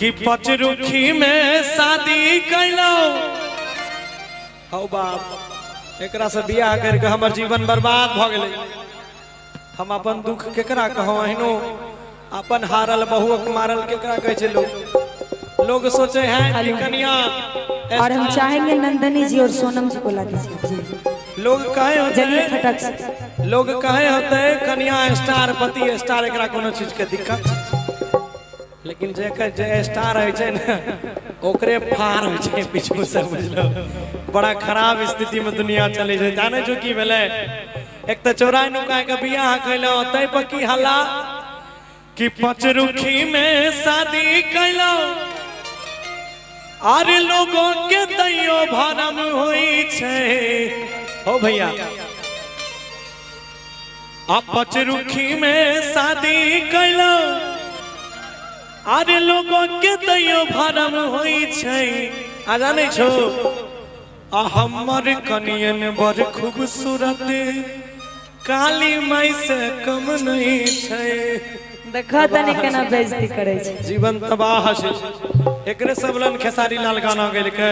कि पचरुखी में शादी कैलो हौ बाप एकरा से बियाह करके हमर जीवन बर्बाद भ गेलै। हम अपन दुख केकरा कहूं अहिनो अपन हारल बहुक मारल केकरा कहे छै लोग सोचे हैं कि कन्या। और हम चाहेंगे नंदनी जी और सोनम जी को ला दीजिए जी। लोग कहे होते फटक से लोग कहे होते कन्या स्टार पति स्टार एकरा कोनो चीज के दिक्कत छै, लेकिन जे स्टार है छै ना ओकरे फार हो छै पीछू से बुझलो। बड़ा खराब स्थिति में दुनिया चले छै। जाने जो की भेले एक तो चौराई नुकाय के बियाह कैलो तै पर की हल्ला कि पचरुखी में शादी कैलो अरे लोगों के दैयो भरम होई छे। हो भैया आप पचरुखी में शादी कैलो अरे लोगों के दैयो भरम होई छे। आ जाने छो आ हमर कनियन बड़ खूबसूरत काली माई से कम नहीं छे। देखा तनी केना बेइज्जती करे छै। जीवन तबाह छै। एकरे सब लन खेसारी लाल गाना गेल के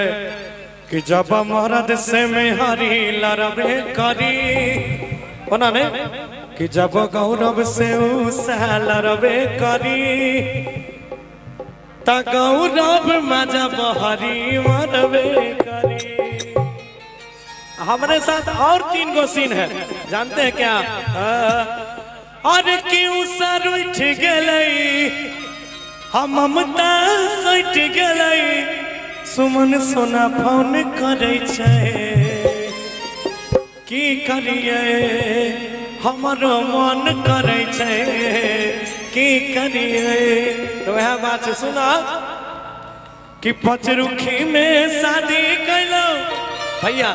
कि जब मरद से में हरी लड़बे करी ओना ने कि जब गौरव से उसा लड़बे करी त गौरव मजा बहरी मरबे करी। हमारे साथ और 3 गो सीन है, जानते हैं क्या? और क्यों सर उठ गलई हम ममता सट गलई सुमन सोना फोन करे छे की करिए हमरो मन करे छे की करिए। तो वह बात सुना कि पचरुखी में शादी कैलो भैया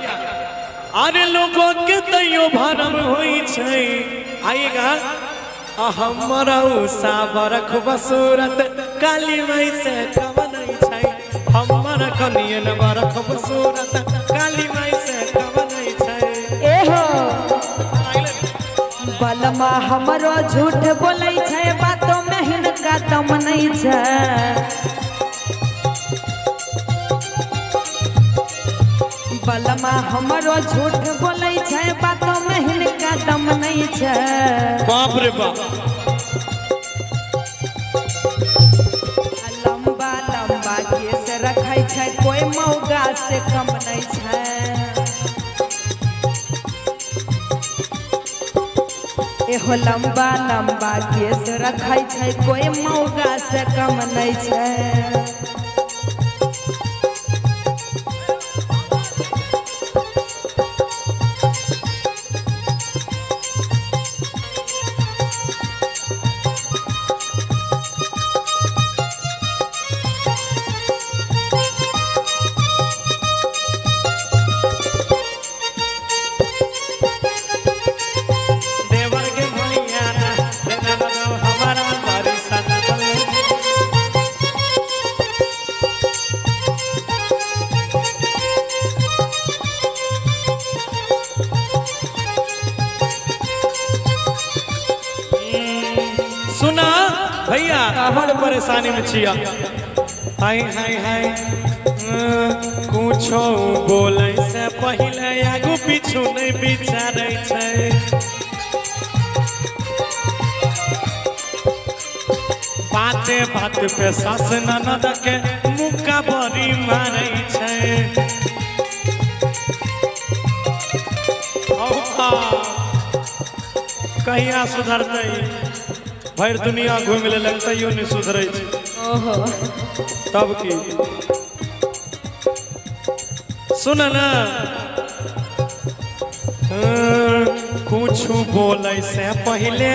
अरे लोगों के दैयो भरम होई छे। आएगा हमारा उषा बड़ खूबसूरत काली माई से कम नहीं छे। हमारा कनियन बड़ खूबसूरत काली माई से कम नहीं छे। ए हो बलमा हमरो झूठ बोलै छै बातों में हिनका दम नहीं छै। बलमा हमरो झूठ बोलै छै बातों में हिनका दम नहीं छै। बाप रे बाप लंबा लंबा केस रखै छै कोई मौगा से कम नहीं छै। एहो लंबा लंबा केस रखै छै कोई मौगा से कम नहीं छै। सुना भैया हर परेशानी में छिया हाय हाय हाय कुछो बोले से पहले आगू पीछू नहीं विचारे छै। बाते बात पे सास ननद के मुक्का बड़ी मारे छै। कहिया सुधरते भर दुनिया घूम ले लगता यो नहीं सुधरे। ओहो तब की सुन ना कुछ बोले से पहले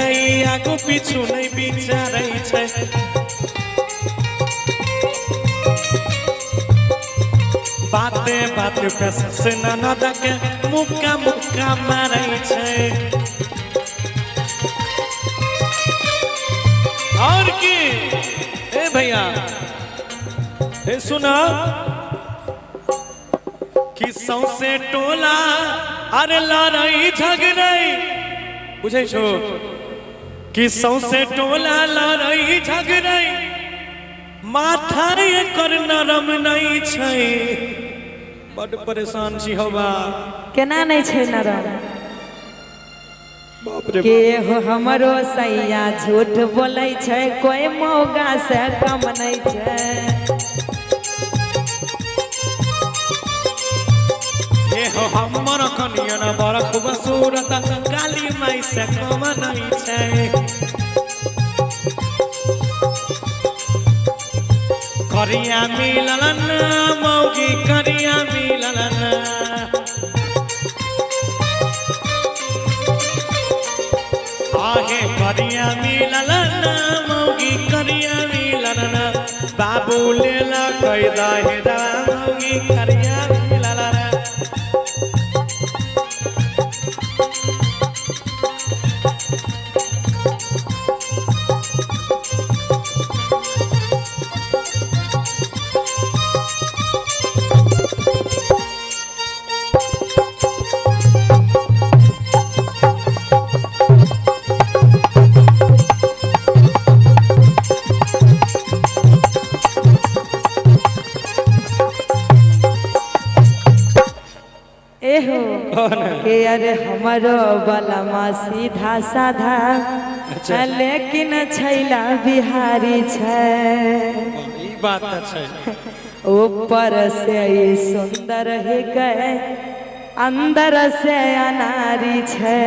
आगू पीछू नहीं विचारे छै। बाते बात पे से ननद के मुक्का मुक्का मारे छै। और की ए भैया ए सुना कि सौसे टोला अरे लड़ाई झगड़े बुझे छो कि सौसे टोला लड़ाई झगड़े माथा एकर नरम नहीं छै बड़ परेशान छी होबा केना नहीं छै नरम के हो हमरो सैया झूठ बोलै छै कोई मौगा से कम नहीं छै ये हो हमर कनिया न बड़ खूबसूरत काली माई से कम नहीं छै करिया मिलल ना मौगी करिया मिलल ना आगे करिया मिलल ना मौगी करिया मिलल ना बाबू लेला कई दहे दा मौगी करिया मिलल ना के अरे हमारो बलमा सीधा साधा लेकिन छैला बिहारी छै ई बात छै ऊपर से ई सुंदर है गए अंदर से अनारी छै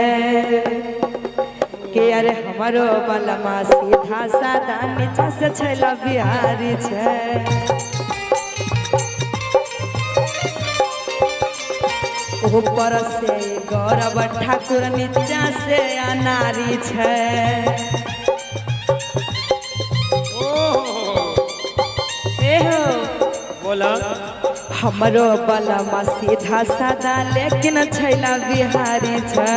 के अरे हमारो बलमा सीधा साधा नीचा से छैला बिहारी छै ऊपर से गौरव ठाकुर नीचा से अनारी छै बोला हमरो बलमा सीधा सादा लेकिन छैला बिहारी छै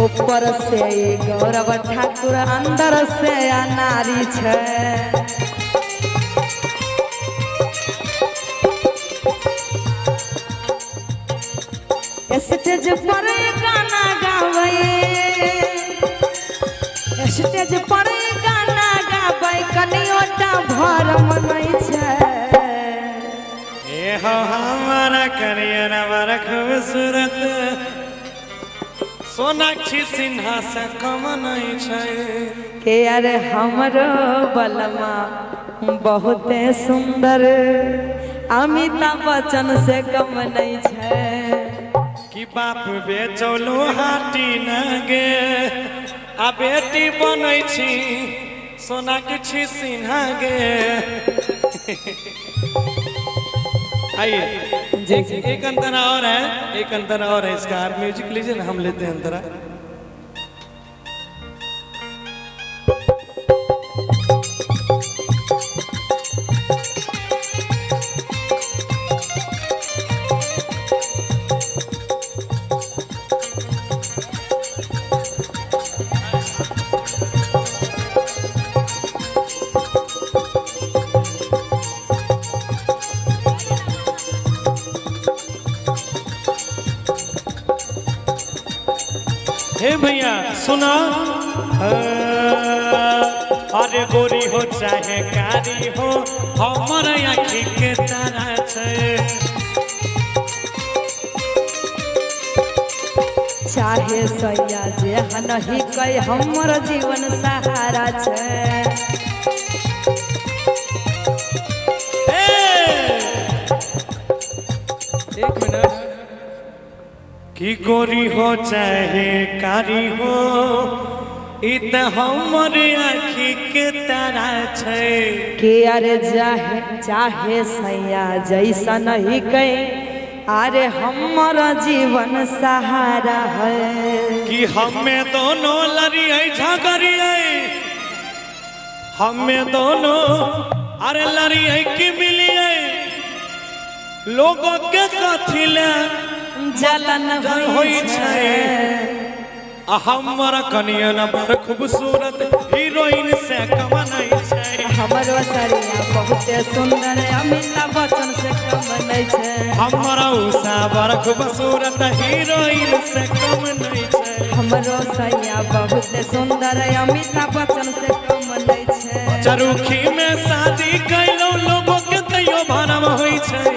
ऊपर से गौरव ठाकुर अंदर से अनारी छै स्टेज पर गाना गावे स्टेज पर गाना गावे कनियोटा भर मनई छै ए हो हमारा करियर बड़ खूबसूरत सोनाक्षी सिन्हा से कम नहीं छै के अरे हमरो बलमा बहुत सुंदर अमिताभ बच्चन से कम नहीं छै कि बाप बेचौलो हाटी न गे आ बेटी बनै छी सोनाक्षी सिन्हा गे आइए एक अंतरा और है एक अंतरा और है इसका म्यूजिक लीजिए ना हम लेते हैं अंतरा हे भैया सुना अरे गोरी हो चाहे कारी हो हमर आँखी के तारा छै चाहे सैया जे नहीं कई हमर जीवन सहारा छै एक मिनट कि गोरी हो चाहे कारी हो इ त हमर आँखी के तारा छै के अरे चाहे सैया जैसा नहीं कई अरे हमर जीवन सहारा है कि हमें दोनों लड़िए झगड़िए हमें दोनों अरे लड़िए की मिलिए लोगों के कथी ले जलन होई छै हमर कनिया न बड़ खूबसूरत हीरोइन से कम नहीं छै हमरो सरिया बहुत सुंदर अमिताभ बच्चन से कम नहीं छै हमर उषा बड़ खूबसूरत हीरोइन से कम नहीं छै हमरो सैया बहुत सुंदर अमिताभ बच्चन से कम नहीं छे चरुखी में शादी कैलो लोगों के तैयो भरम होई छै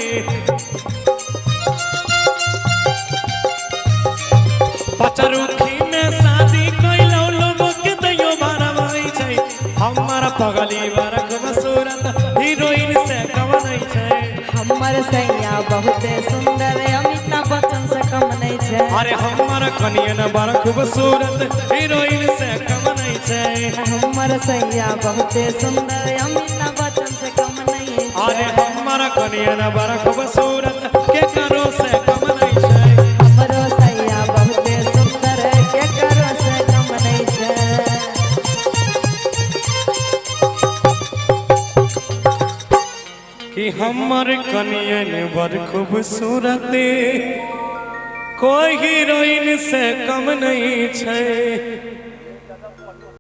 चरुखी में शादी कैलो लोगों के तैयो भरम होई छै हमर पगली बरख बसूरत हीरोइन से कम नहीं छै हमर सैया बहुत सुंदर अमिताभ बच्चन से कम नहीं छे अरे हमर कनियन बड़ खूबसूरत हीरोइन से कम नहीं छै हमर सैया बहुत सुंदर अमिताभ बच्चन से कम नहीं छे अरे हमर कनियन बड़ खूबसूरत के करो से कम नहीं छै हमरो सैया बहुत सुंदर के करो से कम नहीं छे कि हमर कनियन बड़ खूबसूरत कोई हीरोइन से कम नहीं छै।